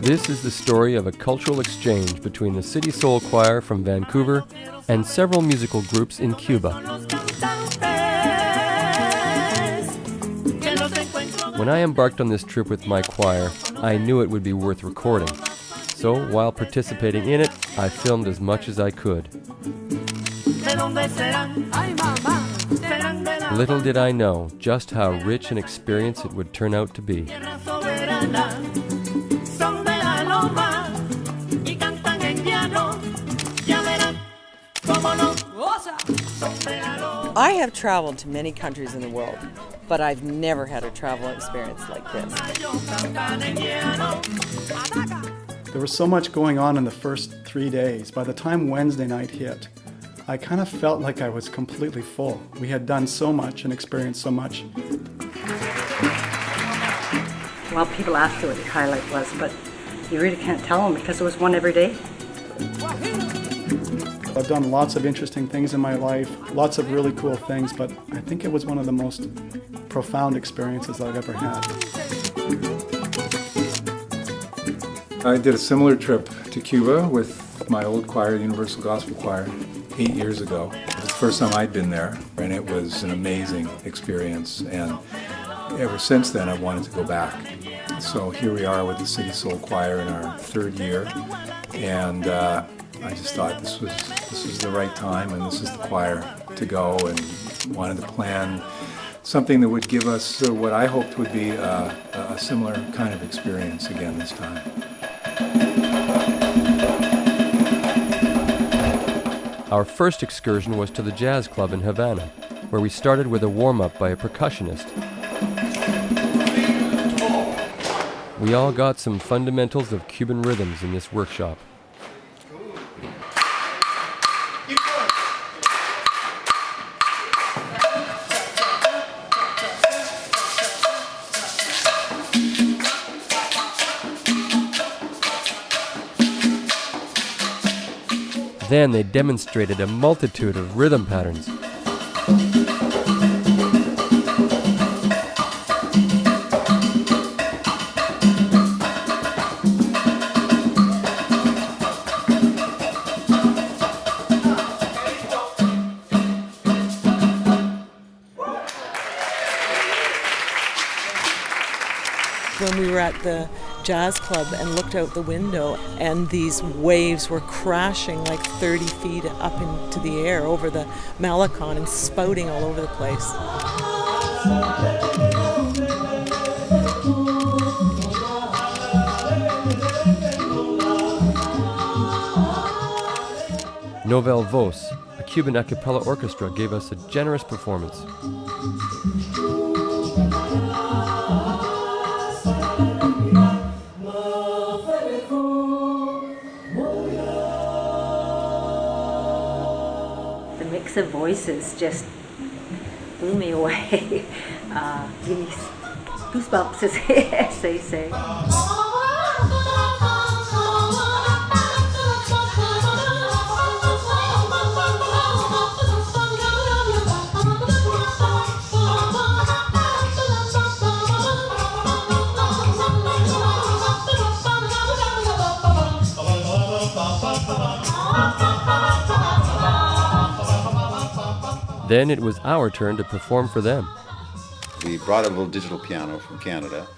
This is the story of a cultural exchange between the City Soul Choir from Vancouver and several musical groups in Cuba. When I embarked on this trip with my choir, I knew it would be worth recording. So, while participating in it, I filmed as much as I could. Little did I know just how rich an experience it would turn out to be. I have traveled to many countries in the world, but I've never had a travel experience like this. There was so much going on in the first 3 days. By the time Wednesday night hit, I kind of felt like I was completely full. We had done so much and experienced so much. Well, people asked you what your highlight was, but you really can't tell them because there was one every day. I've done lots of interesting things in my life, lots of really cool things, but I think it was one of the most profound experiences I've ever had. I did a similar trip to Cuba with my old choir, the Universal Gospel Choir, 8 years ago. It was the first time I'd been there, and it was an amazing experience, and ever since then I wanted to go back. So here we are with the City Soul Choir in our third year, and I just thought this was the right time, and this is the choir to go, and wanted to plan something that would give us what I hoped would be a similar kind of experience again this time. Our first excursion was to the jazz club in Havana, where we started with a warm-up by a percussionist. We all got some fundamentals of Cuban rhythms in this workshop. Then they demonstrated a multitude of rhythm patterns. When we were at the jazz club and looked out the window, and these waves were crashing like 30 feet up into the air over the Malecon and spouting all over the place. Novel Voz, a Cuban a cappella orchestra, gave us a generous performance. The mix of voices just blew me away. Give me goosebumps, as they say. Then it was our turn to perform for them. We brought a little digital piano from Canada,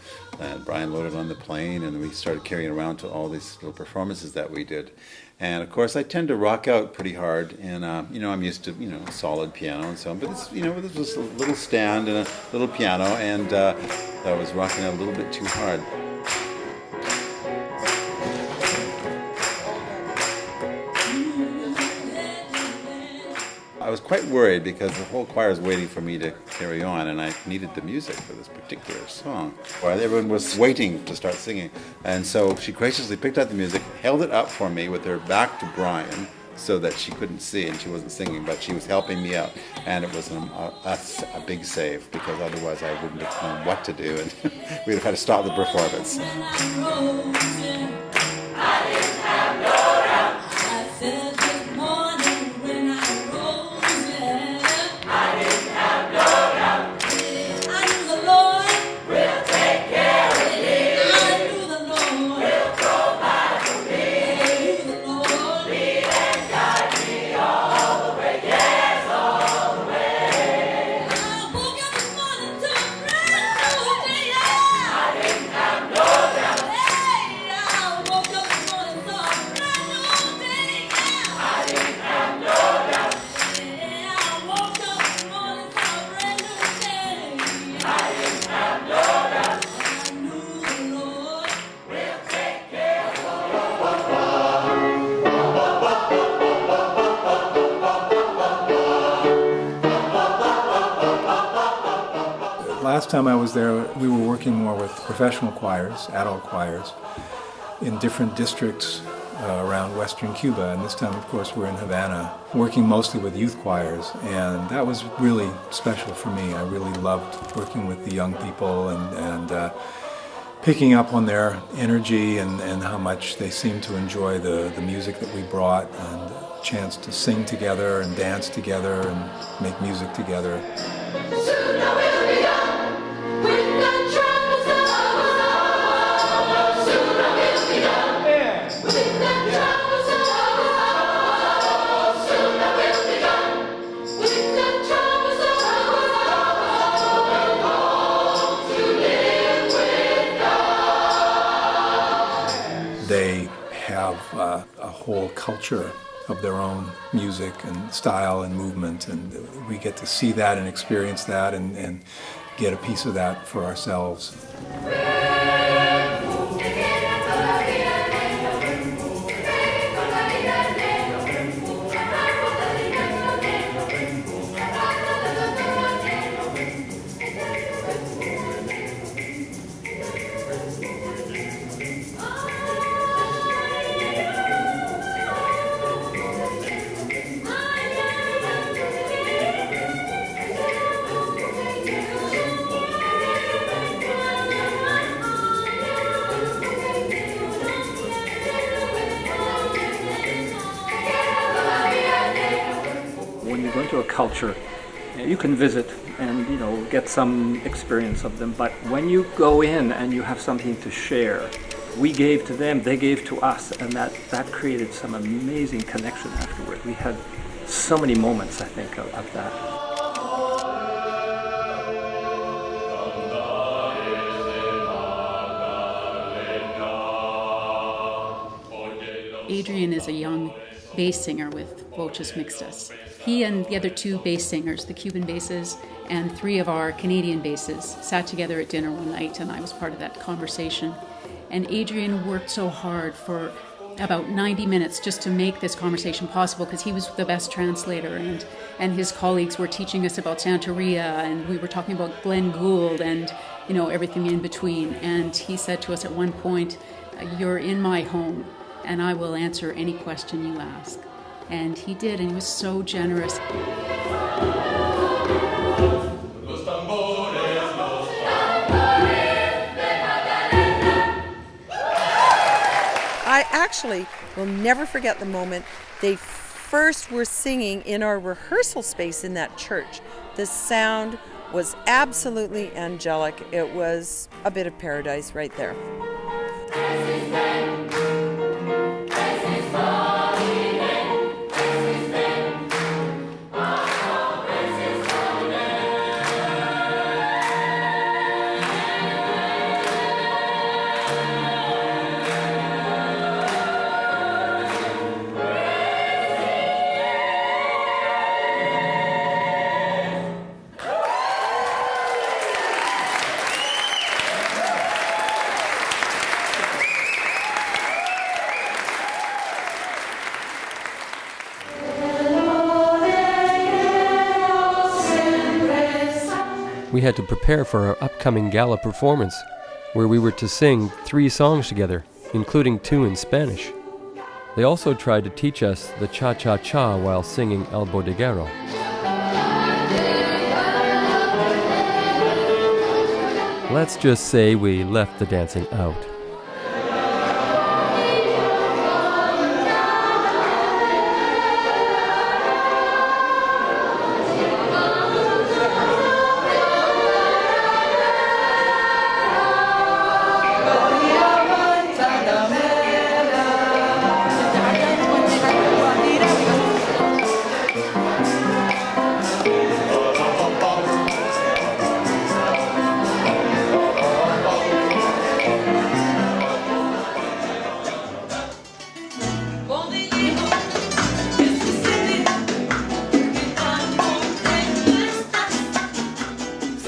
and Brian loaded on the plane, and we started carrying it around to all these little performances that we did. And of course, I tend to rock out pretty hard, and I'm used to a solid piano and so on. But this, this was a little stand and a little piano, and I was rocking out a little bit too hard. I was quite worried because the whole choir was waiting for me to carry on, and I needed the music for this particular song. Everyone was waiting to start singing, and so she graciously picked up the music, held it up for me with her back to Brian so that she couldn't see and she wasn't singing, but she was helping me out, and it was a big save because otherwise I wouldn't have known what to do, and we'd have had to stop the performance. Will take care of me. I knew the Lord will provide. last time I was there, we were working more with professional choirs, adult choirs, in different districts around western Cuba. And this time, of course, we're in Havana, working mostly with youth choirs. And that was really special for me. I really loved working with the young people and picking up on their energy and how much they seemed to enjoy the music that we brought, and a chance to sing together and dance together and make music together. They have a whole culture of their own music and style and movement, and we get to see that and experience that and get a piece of that for ourselves. When you go into a culture, you can visit and get some experience of them, but when you go in and you have something to share, we gave to them, they gave to us, and that created some amazing connection afterward. We had so many moments, I think, of that. Adrian is a young bass singer with Voces Mixtas. He and the other two bass singers, the Cuban basses and three of our Canadian basses, sat together at dinner one night, and I was part of that conversation. And Adrian worked so hard for about 90 minutes just to make this conversation possible, because he was the best translator, and his colleagues were teaching us about Santeria, and we were talking about Glenn Gould and everything in between. And he said to us at one point, "You're in my home, and I will answer any question you ask." And he did, and he was so generous. I actually will never forget the moment they first were singing in our rehearsal space in that church. The sound was absolutely angelic. It was a bit of paradise right there. We had to prepare for our upcoming gala performance, where we were to sing 3 songs together, including 2 in Spanish. They also tried to teach us the cha-cha-cha while singing El Bodeguero. Let's just say we left the dancing out.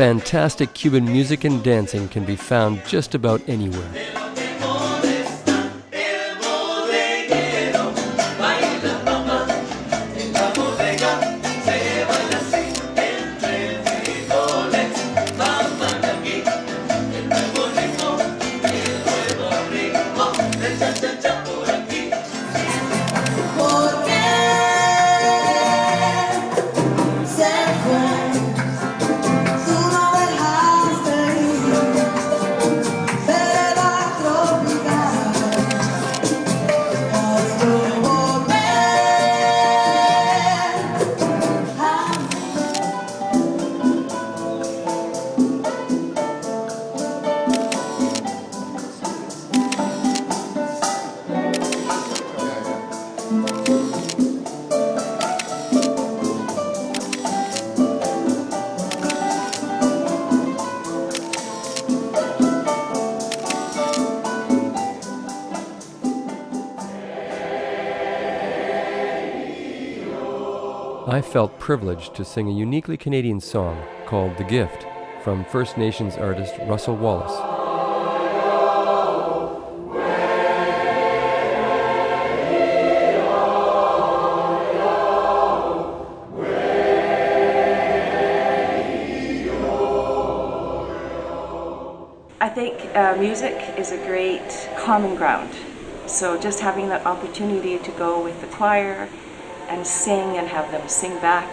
Fantastic Cuban music and dancing can be found just about anywhere. I felt privileged to sing a uniquely Canadian song called The Gift from First Nations artist Russell Wallace. I think music is a great common ground. So just having that opportunity to go with the choir and sing and have them sing back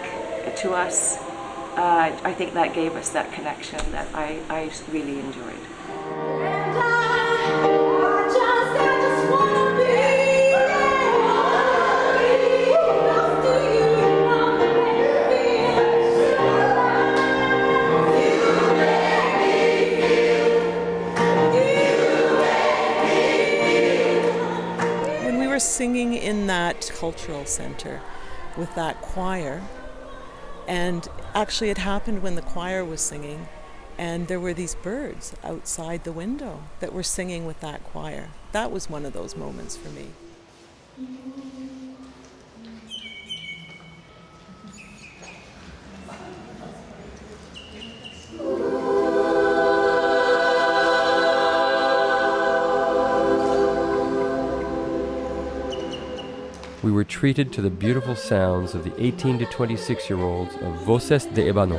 to us, I think that gave us that connection that I really enjoyed. Singing in that cultural center with that choir, and actually it happened when the choir was singing, and there were these birds outside the window that were singing with that choir. That was one of those moments for me. We were treated to the beautiful sounds of the 18 to 26-year-olds of Voces de Ébano.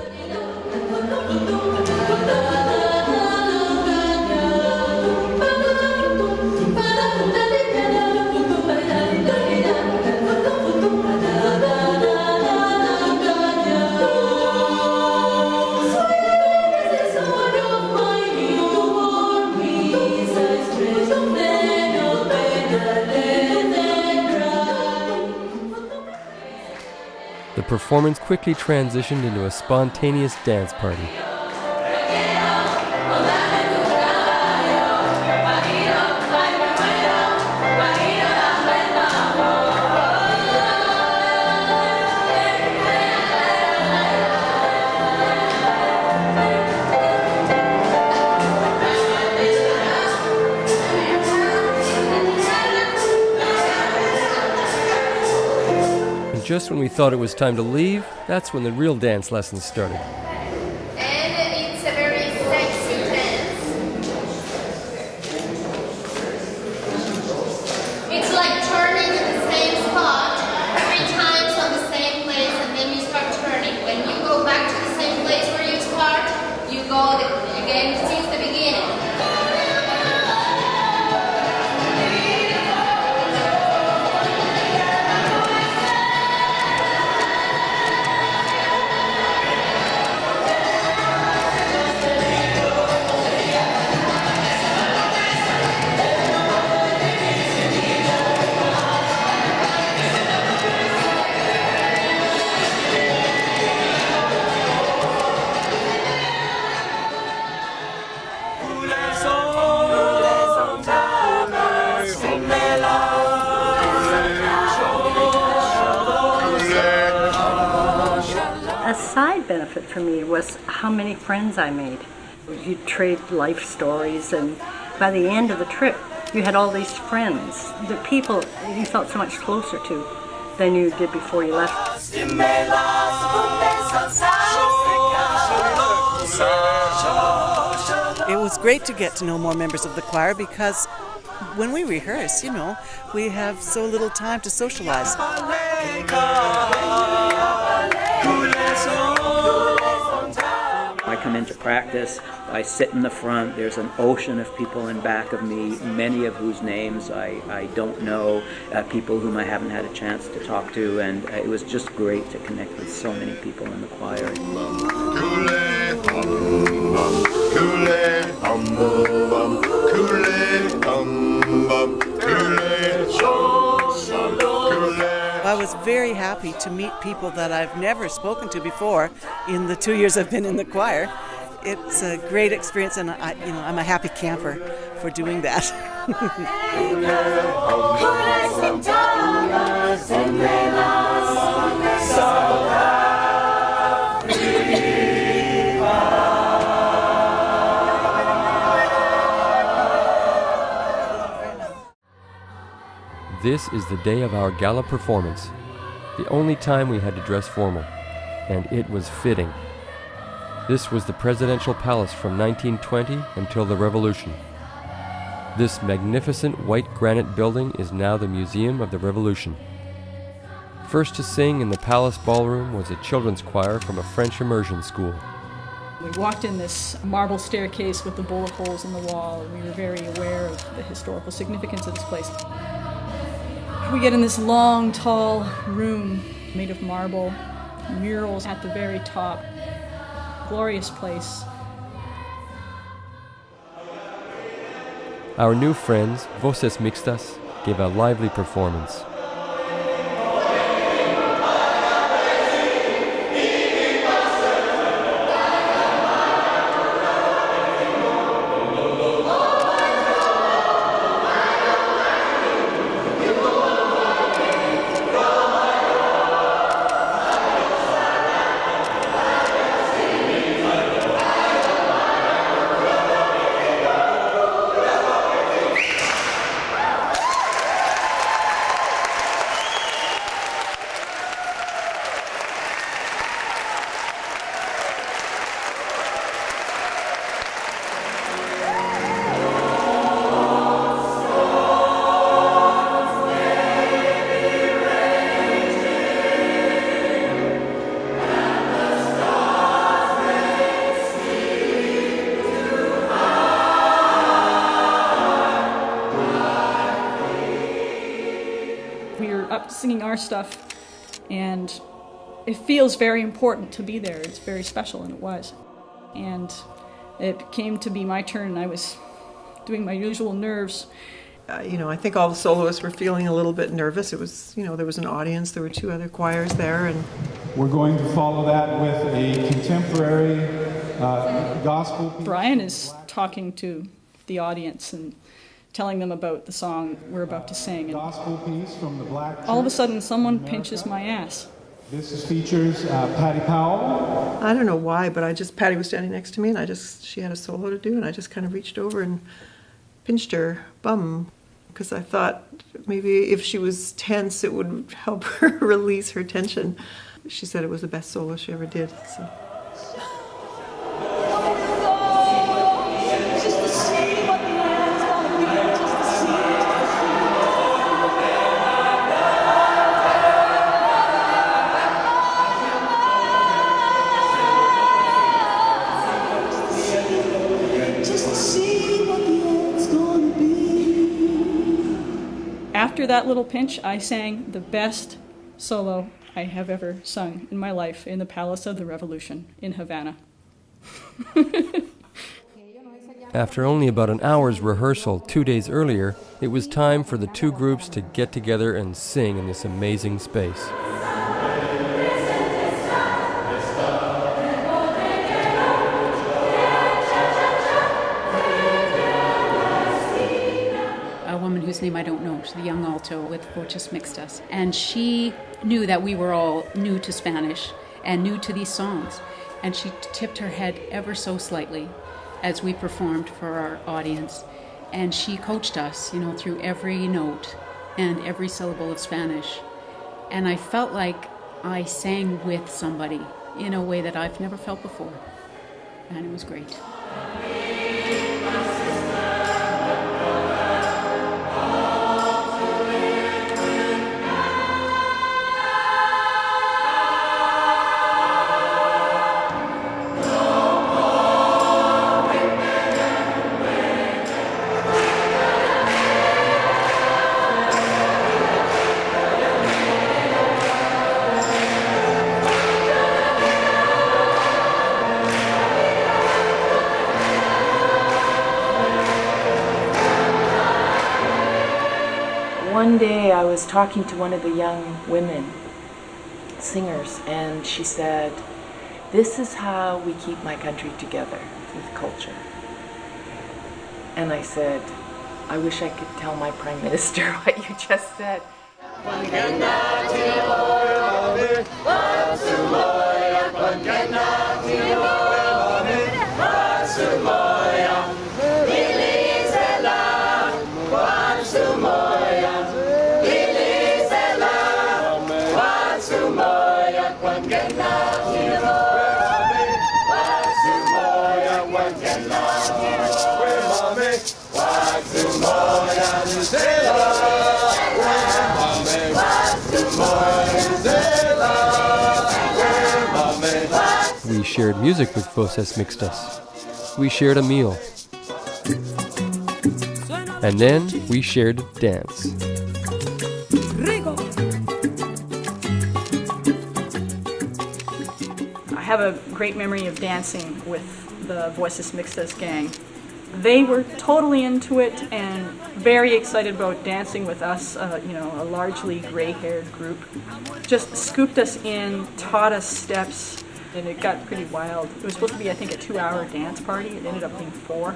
The performance quickly transitioned into a spontaneous dance party. Just when we thought it was time to leave, that's when the real dance lessons started. And it's a very sexy dance. It's like turning in the same spot 3 times on the same place, and then you start turning. When you go back to the same place where you start, you go again since the beginning. A side benefit for me was how many friends I made. You trade life stories, and by the end of the trip, you had all these friends, the people you felt so much closer to than you did before you left. It was great to get to know more members of the choir because when we rehearse, we have so little time to socialize. I come into practice, I sit in the front, there's an ocean of people in back of me, many of whose names I don't know, people whom I haven't had a chance to talk to, and it was just great to connect with so many people in the choir. I was very happy to meet people that I've never spoken to before in the 2 years I've been in the choir. It's a great experience, and I'm a happy camper for doing that. This is the day of our gala performance. the only time we had to dress formal, and it was fitting. This was the presidential palace from 1920 until the Revolution. This magnificent white granite building is now the Museum of the Revolution. First to sing in the palace ballroom was a children's choir from a French immersion school. We walked in this marble staircase with the bullet holes in the wall. We were very aware of the historical significance of this place. We get in this long, tall room made of marble, murals at the very top. Glorious place. Our new friends, Voces Mixtas, gave a lively performance. Singing our stuff, and it feels very important to be there. It's very special, and it was. And it came to be my turn, and I was doing my usual nerves. I think all the soloists were feeling a little bit nervous. It was, there was an audience, there were 2 other choirs there, and we're going to follow that with a contemporary gospel piece. Brian is talking to the audience and telling them about the song we're about to sing. Gospel piece from the Black Church. All of a sudden, someone pinches my ass. This features Patty Powell. I don't know why, but Patty was standing next to me, and she had a solo to do, and I just kind of reached over and pinched her bum, because I thought maybe if she was tense, it would help her release her tension. She said it was the best solo she ever did, so. After that little pinch, I sang the best solo I have ever sung in my life in the Palace of the Revolution in Havana. After only about an hour's rehearsal 2 days earlier, it was time for the 2 groups to get together and sing in this amazing space. Whose name I don't know, she's the young alto with Voces Mixtas. And she knew that we were all new to Spanish and new to these songs. And she tipped her head ever so slightly as we performed for our audience. And she coached us, through every note and every syllable of Spanish. And I felt like I sang with somebody in a way that I've never felt before. And it was great. One day I was talking to one of the young women singers, and she said, "This is how we keep my country together, with culture." And I said, I wish I could tell my Prime Minister what you just said. shared music with Voces Mixtas. We shared a meal. And then we shared dance. I have a great memory of dancing with the Voces Mixtas gang. They were totally into it and very excited about dancing with us, a largely gray-haired group. Just scooped us in, taught us steps, and it got pretty wild. It was supposed to be, I think, a 2-hour dance party. It ended up being 4.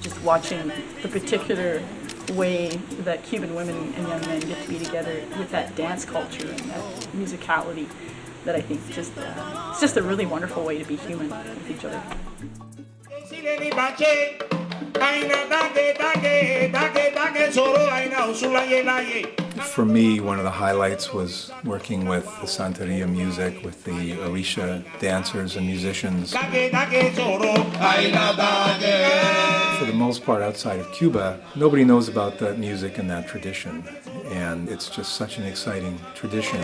Just watching the particular way that Cuban women and young men get to be together with that dance culture and that musicality that I think it's just a really wonderful way to be human with each other. For me, one of the highlights was working with the Santeria music, with the Orisha dancers and musicians. For the most part, outside of Cuba, nobody knows about that music and that tradition. And it's just such an exciting tradition.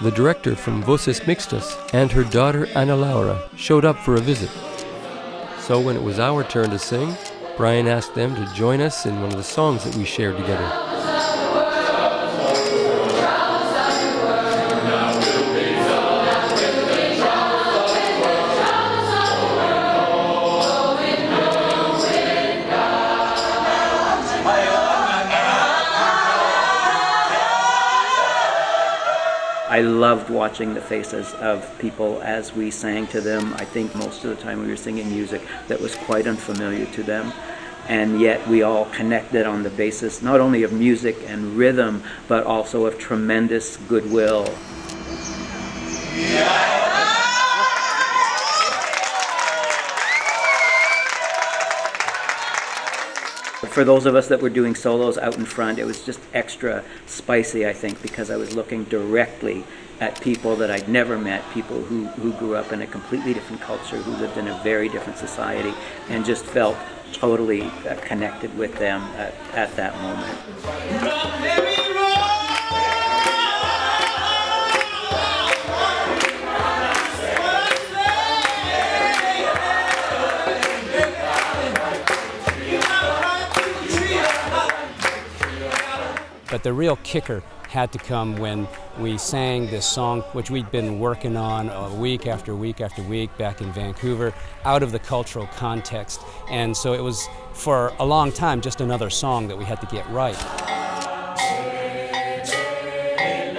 The director from Voces Mixtas and her daughter Ana Laura showed up for a visit. So when it was our turn to sing, Brian asked them to join us in one of the songs that we shared together. I loved watching the faces of people as we sang to them. I think most of the time we were singing music that was quite unfamiliar to them, and yet we all connected on the basis not only of music and rhythm, but also of tremendous goodwill. For those of us that were doing solos out in front, it was just extra spicy, I think, because I was looking directly at people that I'd never met, people who grew up in a completely different culture, who lived in a very different society, and just felt totally connected with them at that moment. But the real kicker had to come when we sang this song, which we'd been working on week after week after week back in Vancouver, out of the cultural context. And so it was, for a long time, just another song that we had to get right.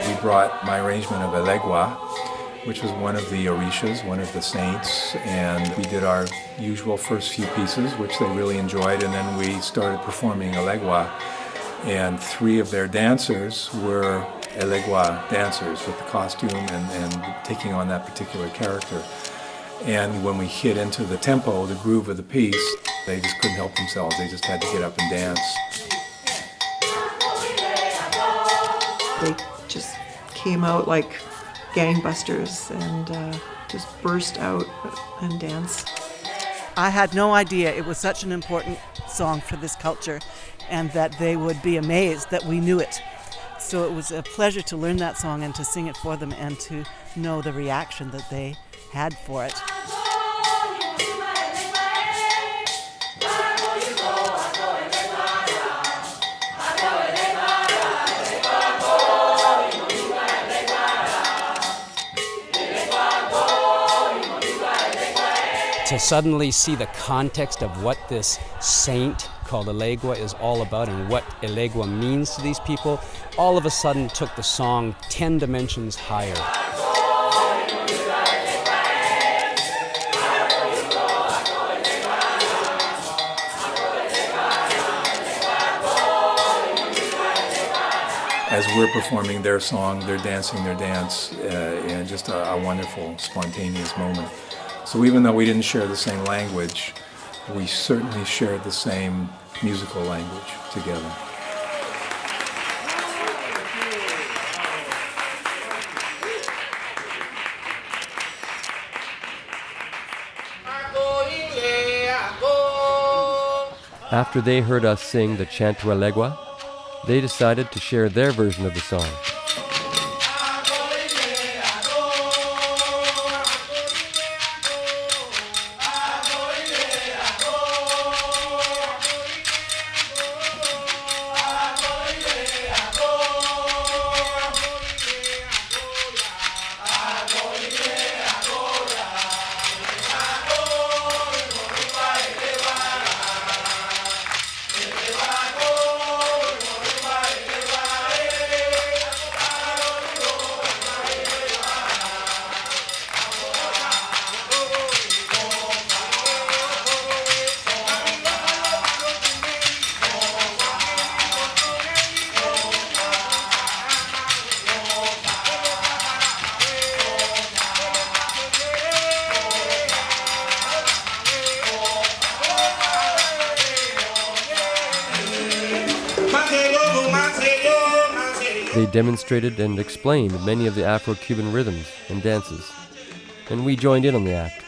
We brought my arrangement of Elegua, which was one of the Orishas, one of the saints, and we did our usual first few pieces, which they really enjoyed, and then we started performing Elegua. And 3 of their dancers were Elegua dancers with the costume and taking on that particular character. And when we hit into the tempo, the groove of the piece, they just couldn't help themselves. They just had to get up and dance. They just came out like gangbusters and just burst out and danced. I had no idea it was such an important song for this culture and that they would be amazed that we knew it. So it was a pleasure to learn that song and to sing it for them and to know the reaction that they had for it. To suddenly see the context of what this saint called Elegua is all about and what Elegua means to these people, all of a sudden took the song 10 dimensions higher. as we're performing their song, they're dancing their dance, and just a wonderful, spontaneous moment. So even though we didn't share the same language, we certainly shared the same musical language together. After they heard us sing the Chant to Alegua, they decided to share their version of the song. They demonstrated and explained many of the Afro-Cuban rhythms and dances, and we joined in on the act.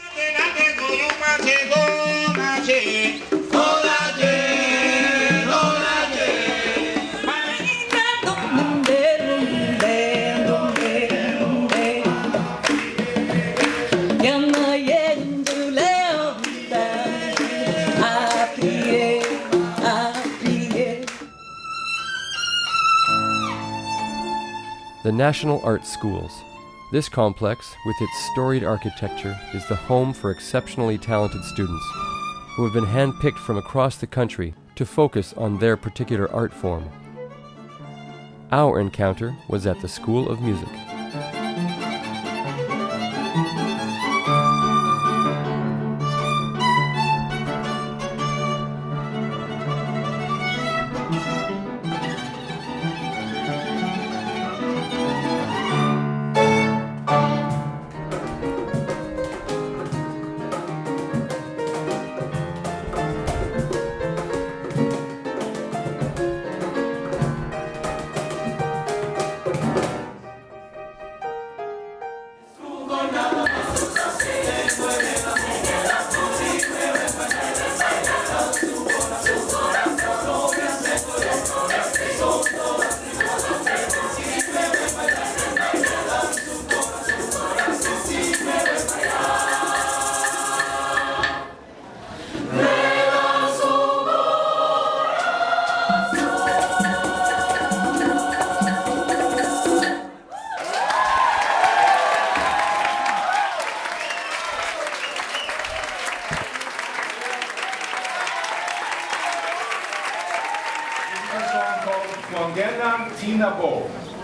The National Art Schools. This complex, with its storied architecture, is the home for exceptionally talented students who have been handpicked from across the country to focus on their particular art form. Our encounter was at the School of Music.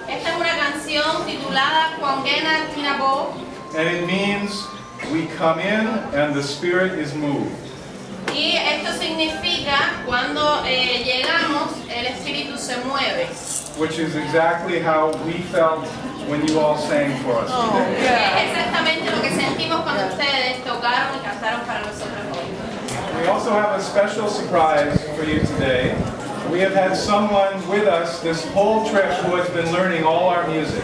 Esta es una canción titulada Kwangena Tinabo. And it means we come in and the Spirit is moved. Y esto significa cuando llegamos el espíritu se mueve. Which is exactly how we felt when you all sang for us today. Es exactamente lo que sentimos cuando ustedes tocaron y cantaron para nosotros hoy. We also have a special surprise for you today. We have had someone with us this whole trip who has been learning all our music.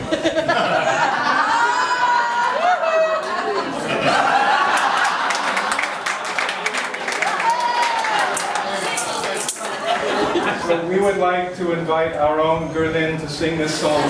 So we would like to invite our own Gerlin to sing this song.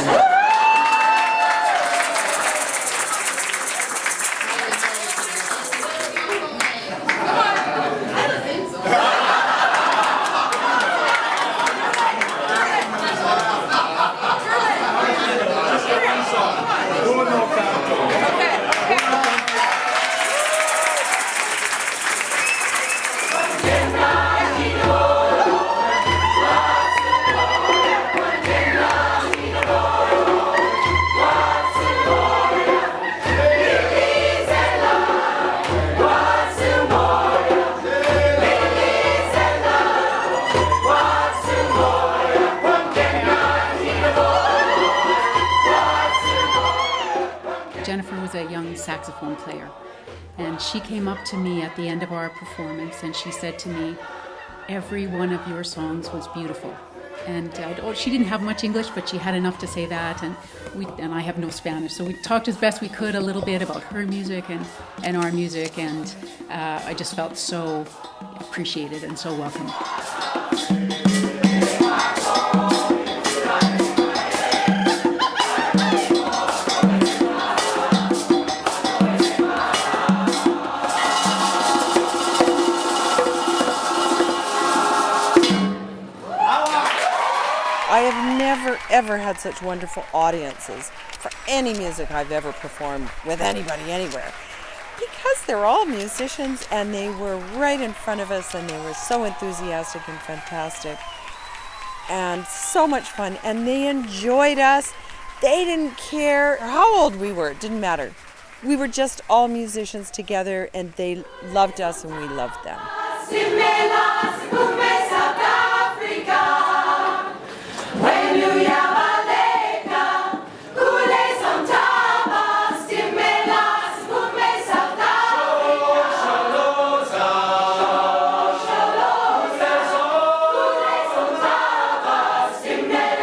saxophone player. And she came up to me at the end of our performance and she said to me, "Every one of your songs was beautiful." And she didn't have much English, but she had enough to say that. And I have no Spanish, so we talked as best we could a little bit about her music and our music. And I just felt so appreciated and so welcome. I have never, ever had such wonderful audiences for any music I've ever performed with anybody, anywhere. Because they're all musicians and they were right in front of us and they were so enthusiastic and fantastic and so much fun. And they enjoyed us. They didn't care how old we were. It didn't matter. We were just all musicians together and they loved us and we loved them.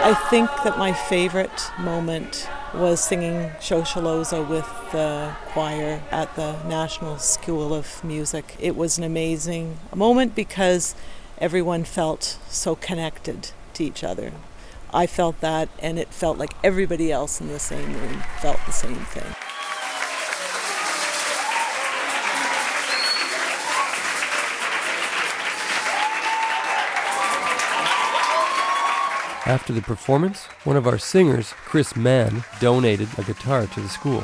I think that my favorite moment was singing Shosholoza with the choir at the National School of Music. It was an amazing moment because everyone felt so connected to each other. I felt that, and it felt like everybody else in the same room felt the same thing. After the performance, one of our singers, Chris Mann, donated a guitar to the school.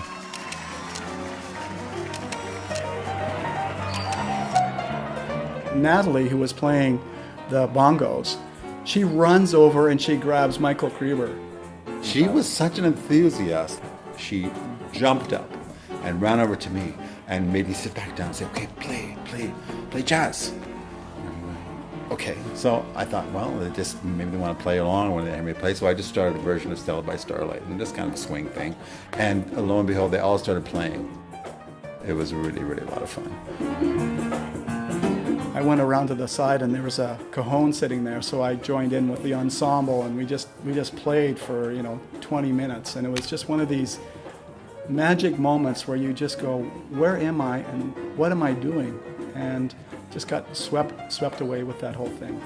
Natalie, who was playing the bongos, she runs over and she grabs Michael Krieber. She was such an enthusiast. She jumped up and ran over to me and made me sit back down and say, "Okay, play jazz." Okay, so I thought, well, maybe they want to play along when they hear me play, so I just started a version of Stella by Starlight, and just kind of a swing thing. And lo and behold, they all started playing. It was really, really a lot of fun. I went around to the side and there was a cajon sitting there, so I joined in with the ensemble and we just played for 20 minutes, and it was just one of these magic moments where you just go, where am I and what am I doing? And just got swept away with that whole thing.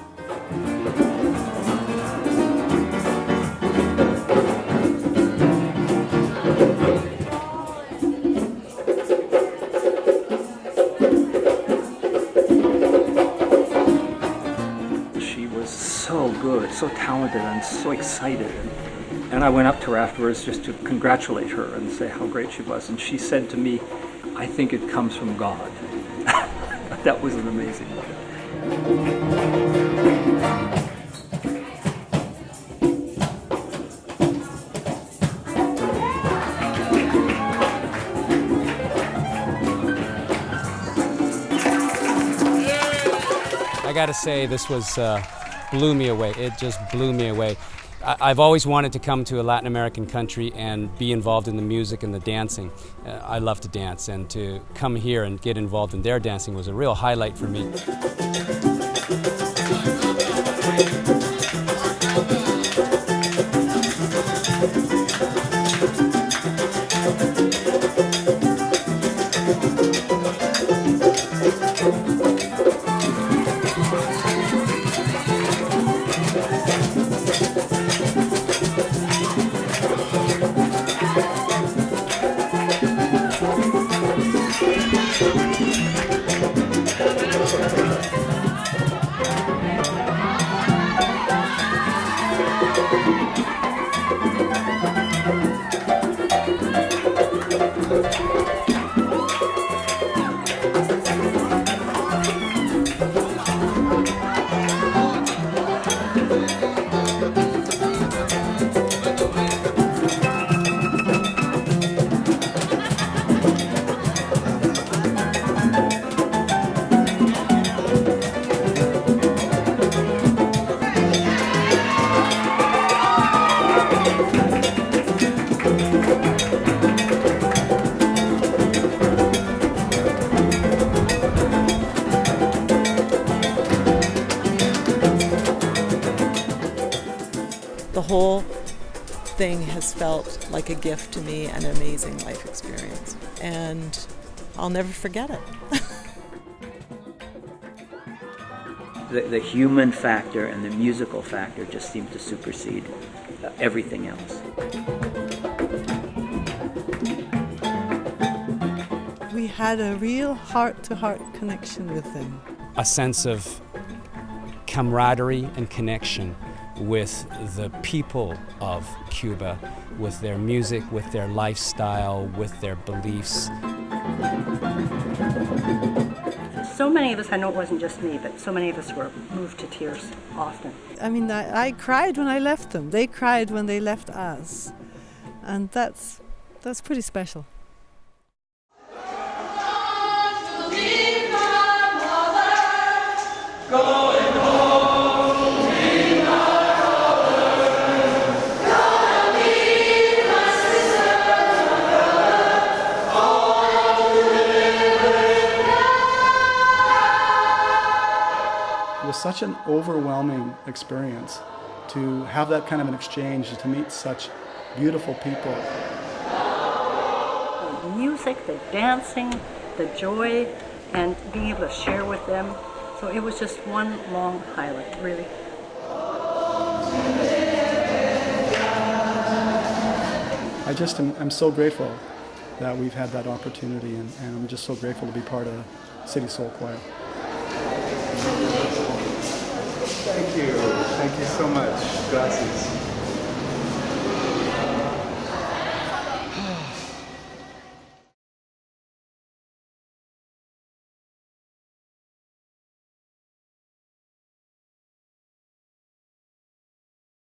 She was so good, so talented, and so excited. And I went up to her afterwards just to congratulate her and say how great she was. And she said to me, "I think it comes from God." That was an amazing one. I got to say, this was blew me away. It just blew me away. I've always wanted to come to a Latin American country and be involved in the music and the dancing. I love to dance, and to come here and get involved in their dancing was a real highlight for me. whole thing has felt like a gift to me, an amazing life experience. And I'll never forget it. The human factor and the musical factor just seem to supersede everything else. We had a real heart-to-heart connection with them. A sense of camaraderie and connection with the people of Cuba, with their music, with their lifestyle, with their beliefs. So many of us, I know it wasn't just me, but so many of us were moved to tears often. I mean, I cried when I left them. They cried when they left us. And that's pretty special. It was such an overwhelming experience to have that kind of an exchange, to meet such beautiful people. The music, the dancing, the joy, and being able to share with them. So it was just one long highlight, really. I'm so grateful that we've had that opportunity, and I'm just so grateful to be part of City Soul Choir. Thank you so much. Gracias.